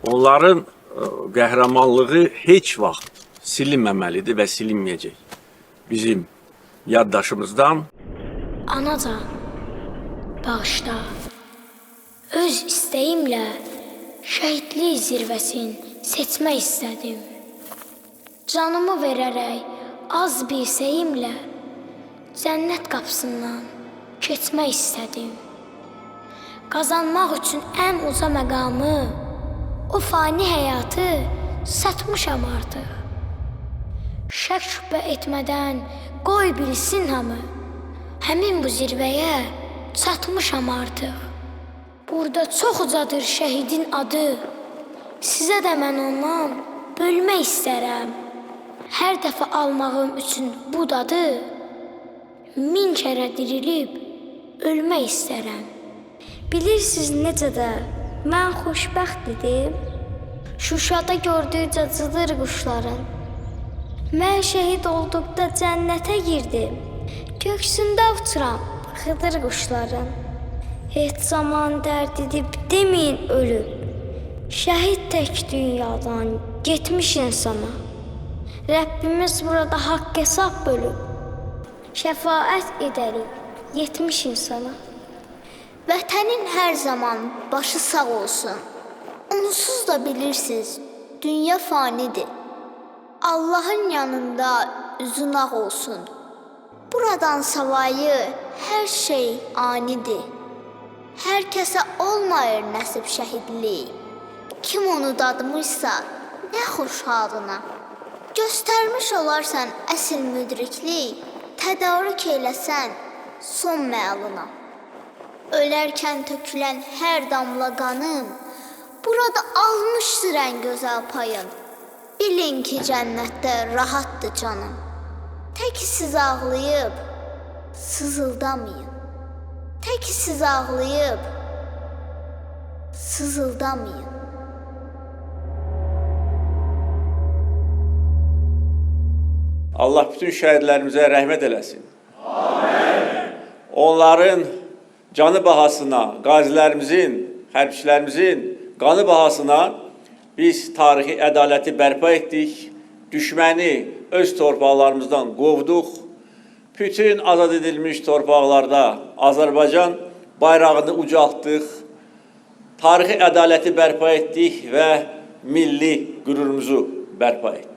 Onların qəhrəmanlığı heç vaxt silinməməlidir və silinməyəcək. Bizim yaddaşımızdan. Anacan, bağışla. Öz istəyimlə şəhidlik zirvəsini seçmək istədim. Canımı verərək az bir səyimlə cənnət qapısından keçmək istədim. Qazanmaq üçün ən uca məqamı, o fani həyatı satmışam artıq. Şək şübhə etmədən qoy bilsin hamı, həmin bu zirvəyə çatmışam artıq. Burada çox ucadır şəhidin adı, sizə də mən ondan bölmək istərəm. Hər dəfə almağım üçün bu dadı, 1000 kərə dirilib ölmək istərəm. Bilirsiniz necə də mən xoşbəxt idim. Şuşada gördükcə cıdır quşların. Mən şəhid olduqda cənnətə girdim. Göksündə uçuram xıdır quşların. Heç zaman dərd edib deməyin ölüb. Şəhid tək dünyadan getmiş insana. Rəbbimiz burada haqq hesab bölüb. Şəfaət edərik 70 insana. Vətənin hər zaman başı sağ olsun. Onsuz da bilirsiniz, dünya fanidir. Allahın yanında üzün ağ olsun. Buradan savayı hər şey anidir. Hər kəsə olmayır nəsib şəhidlik. Kim onu dadmışsa, nə xoş halına. Göstərmiş olarsan əsl müdriklik, tədarük eləsən son məalına. Ölərkən tökülən hər damla qanım, burada almışdır ən gözəl payın. Bilin ki, cənnətdə rahatdır canım. Tək siz ağlayıb, sızıldamayın. Tək siz ağlayıb, sızıldamayın. Allah bütün şəhidlərimizə rəhmət eləsin. Amin. Onların canı bahasına, qazilərimizin, hərbçilərimizin qanı bahasına biz tarixi ədaləti bərpa etdik, düşməni öz torpaqlarımızdan qovduq, bütün azad edilmiş torpaqlarda Azərbaycan bayrağını ucaltdıq, tarixi ədaləti bərpa etdik və milli qürurumuzu bərpa etdik.